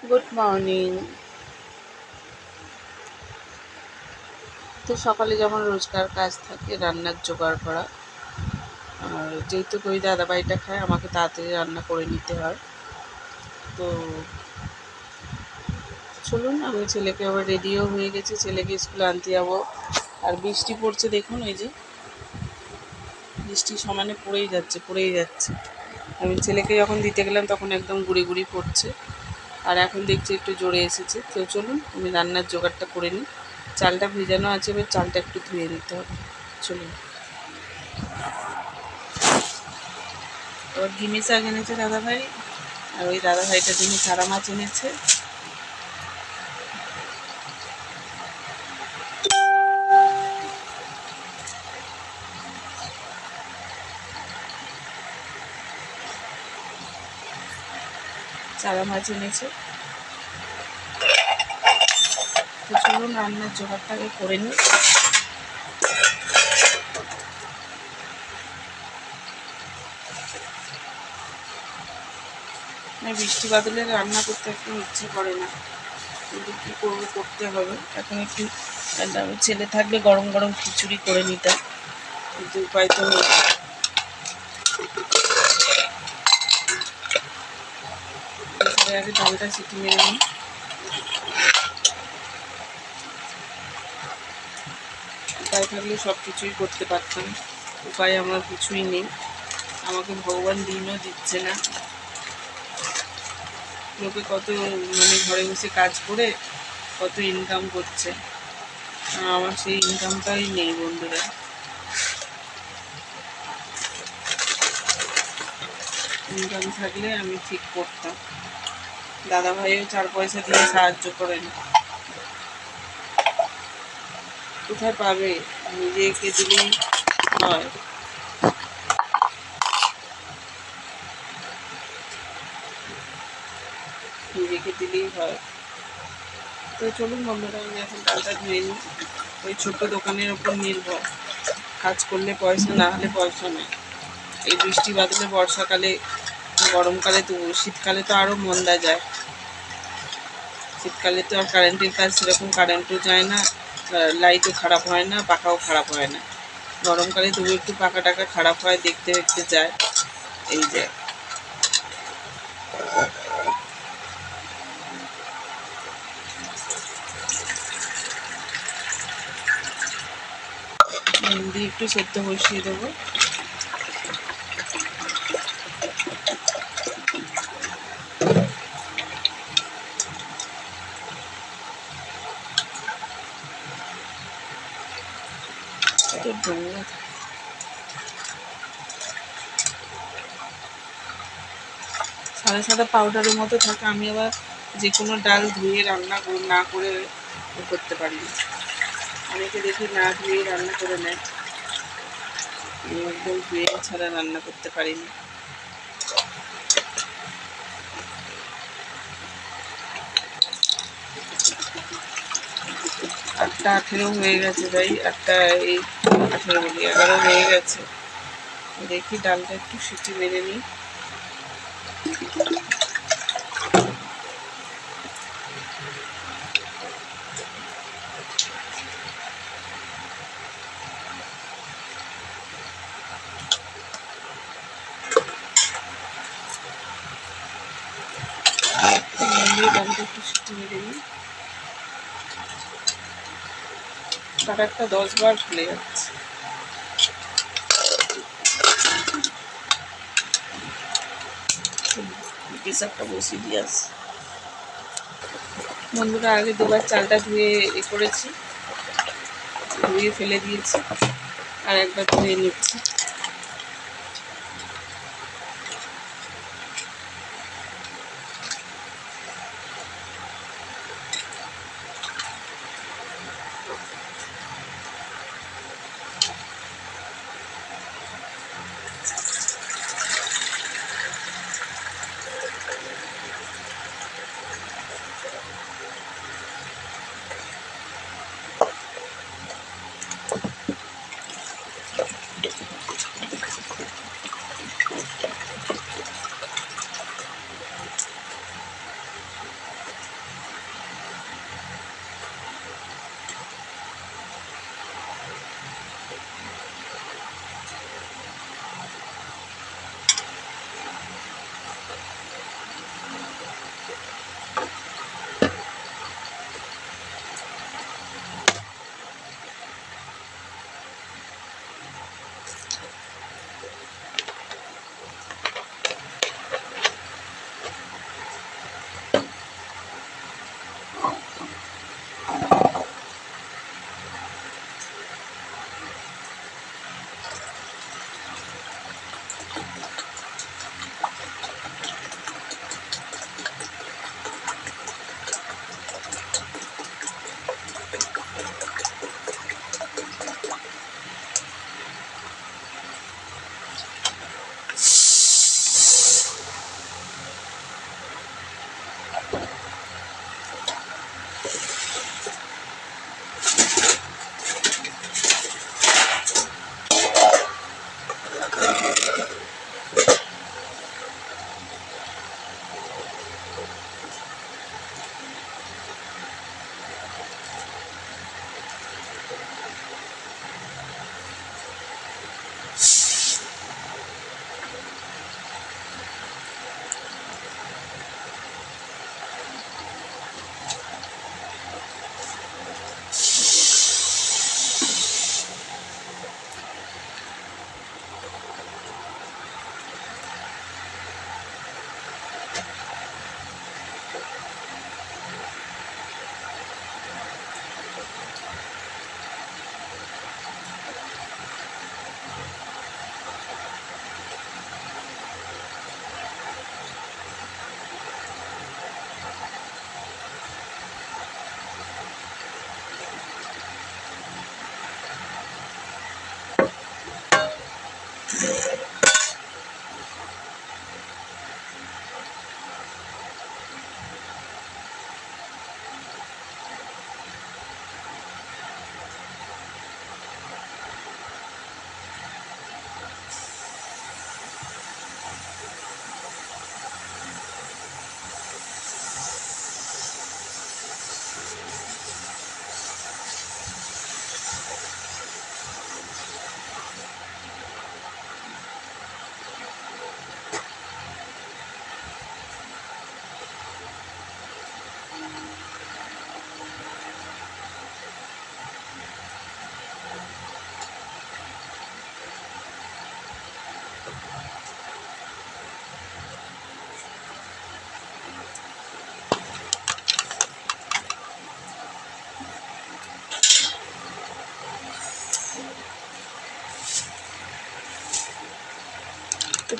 Good morning. তো সকালে যেমন রোজকার কাজ থাকে রান্নার জোগাড় করা, আর যেহেতু ওই দাদাভাইটা খায় আমাকে তাড়াতাড়ি রান্না করে নিতে হয়। তো চলুন, আমি ছেলেকে আবার রেডিও হয়ে গেছি, ছেলেকে স্কুলে আনতে যাবো। আর বৃষ্টি পড়ছে, দেখুন এই যে বৃষ্টি সমানে পড়েই যাচ্ছে। আমি ছেলেকে যখন দিতে গেলাম তখন একদম গুড়ি গুড়ি পড়ছে, আর এখন দেখছি একটু জোরে এসেছে। তো চলুন আমি রান্নার জোগাড়টা করে নিই। চালটা ভেজানো আছে, এবার চালটা একটু ধুয়ে নিতে হবে। চলুন। ওর ঘিমি শাক এনেছে দাদাভাই, আর ওই দাদাভাইটার জন্য চারা মাছ এনেছে। চারা মাছ এনেছে। তো চলুন রান্নার জোগাড়টাকে করে নিই। বৃষ্টি বাদলে রান্না করতে একটু ইচ্ছে করে না, কিন্তু কী করবো, করতে হবে। এখন একটু ছেলে থাকলে গরম গরম খিচুড়ি করে নিতাম, কিন্তু উপায় তো নেই। আগে ডালটা সিটি মেরে নিই। উপায় থাকলে সব কিছুই করতে পারতাম, উপায় আমার কিছুই নেই। আমাকে ভগবান দিনও দিচ্ছে না। লোকে কত ঘরে বসে কাজ করে কত ইনকাম করছে, আমার সেই ইনকামটাই নেই বন্ধুরা। ইনকাম থাকলে আমি ঠিক করতাম। দাদাভাইও 4 পয়সা দিয়ে সাহায্য করেন, কোথায় পাবে? নিজেকে দিলেই হয়, নিজেকে দিলেই হয়। তো চলুন বন্ধুরা, আমি এখন ডালটা ধুয়ে নিই। ওই ছোট্ট দোকানের ওপর নির্ভর, কাজ করলে পয়সা, না হলে পয়সা নেই। এই বৃষ্টি বাদলে বর্ষাকালে, গরমকালে, তো শীতকালে তো আরও মন্দা যায়। শীতকালে তো আর কারেন্টের কাজ সেরকম, কারেন্টও যায় না, লাইটও খারাপ হয় না, পাখাও খারাপ হয় না। গরমকালে তবু একটু পাখা টাকা খারাপ হয়, দেখতে দেখতে যায়। এই যে নুন দিয়ে একটু সেদ্ধ বসিয়ে দেবো। সাদা সাদা পাউডারের মতো থাকে, আমি আবার যে কোনো ডাল ধুয়ে রান্না না করে করতে পারি না। অনেকে দেখি না ধুয়ে রান্না করে নেয়, আমি একদম ধুয়ে ছাড়া রান্না করতে পারি না। 8টা 18 হয়ে গেছে, তাই 8টা 18 বলি 11 হয়ে গেছে। দেখি ডালটা একটু সিটি মেরে নিই। ডালটা একটু সিটি মেরে নিই। তার একটা 10 বার খুলে যাচ্ছে। প্রেসারটা বসিয়ে দিয়ে আসি। বন্ধুরা, আগে 2বার চালটা ধুয়ে করেছি, ধুয়ে ফেলে দিয়েছি, আর একবার ধুয়ে নিচ্ছি।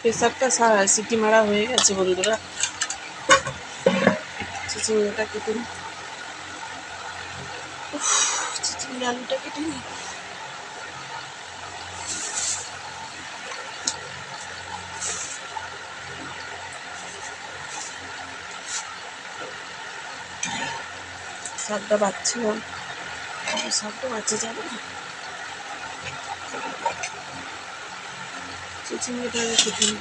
প্রেসারটা সিটি মারা হয়ে গেছে বন্ধুরা। চিচিঙ্গাটা কেটে নিই, চিচিঙ্গা আলুটা কেটে নিই। শাকটা বাচ্ছিলাম, শাকটা বাচ্চা যাবে না, চিচিঙ্গাটা কেটে নিই।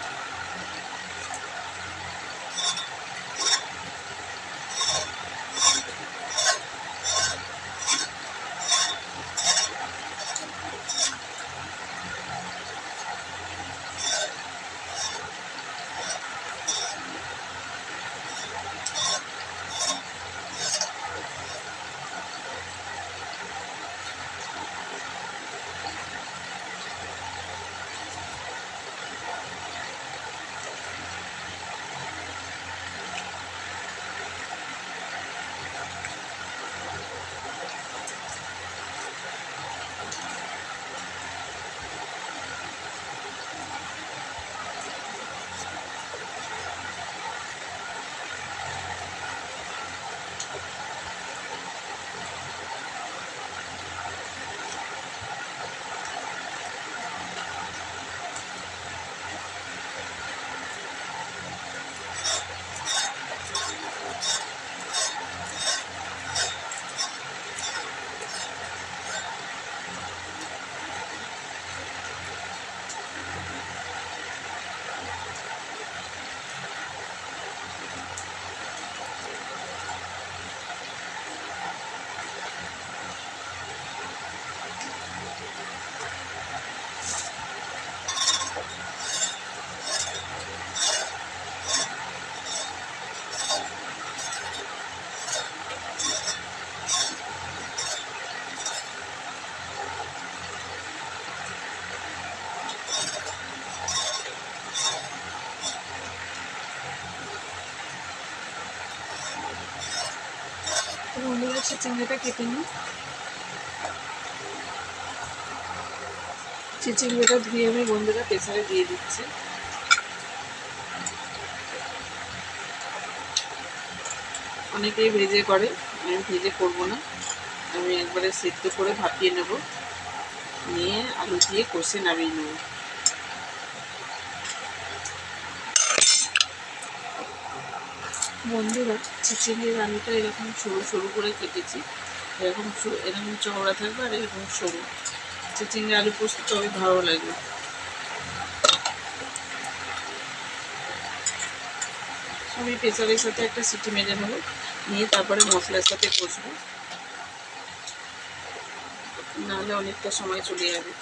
বন্ধুরা চিচিঙ্গাটা কেটে নিই। চিচিঙ্গাটা ধুয়ে আমি বন্ধুরা প্রেসারে দিয়ে দিচ্ছি। অনেকেই ভেজে করে, আমি ভেজে করবো না, আমি একবারে সেদ্ধ করে ভাপিয়ে নেব, নিয়ে আলু দিয়ে কষে নামিয়ে নেব। বন্ধুরা চিচিঙ্গার আলুটা এরকম সরু সরু করে কেটেছি, এরকম চওড়া থাকবে আর এরকম সরু। চিচিঙ্গা আলু পোস্ত তবে ভালো লাগবে। আমি প্রেসারের সাথে একটা সিটি মেরে নেব, নিয়ে তারপরে মশলার সাথে কষবো, নাহলে অনেকটা সময় চলে যাবে।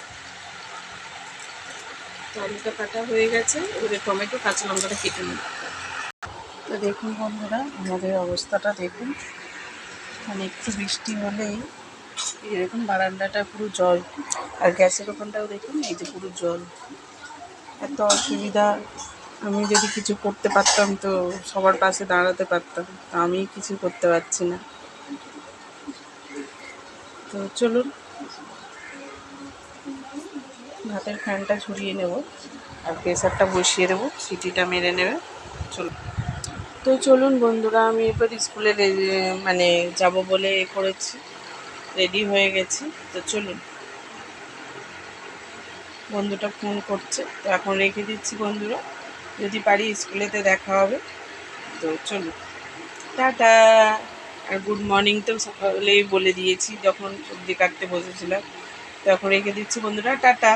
তো আলুটা কাটা হয়ে গেছে, এবারে টমেটো কাঁচা লঙ্কাটা কেটে নেব। তো দেখুন বন্ধুরা আমাদের অবস্থাটা দেখুন, মানে একটু বৃষ্টি হলেই এরকম বারান্দাটা পুরো জল, আর গ্যাসের ওখানটাও দেখুন এই যে পুরো জল। এত অসুবিধা, আমি যদি কিছু করতে পারতাম তো সবার পাশে দাঁড়াতে পারতাম, তা আমি কিছু করতে পারছি না। তো চলুন ভাতের ফ্যানটা ঝরিয়ে নেব আর প্রেসারটা বসিয়ে দেবো, সিটিটা মেরে নেবে। চলুন, তো চলুন বন্ধুরা আমি এবার স্কুলে মানে যাব বলে করেছি, রেডি হয়ে গেছি। তো চলুন, বন্ধুটা ফোন করছে, তো এখন রেখে দিচ্ছি বন্ধুরা, যদি পারি স্কুলেতে দেখা হবে। তো চলুন, টাটা। আর গুড মর্নিং তো সকালেই বলে দিয়েছি যখন সবজি কাটতে বসেছিলাম, তো এখন রেখে দিচ্ছি বন্ধুরা, টাটা।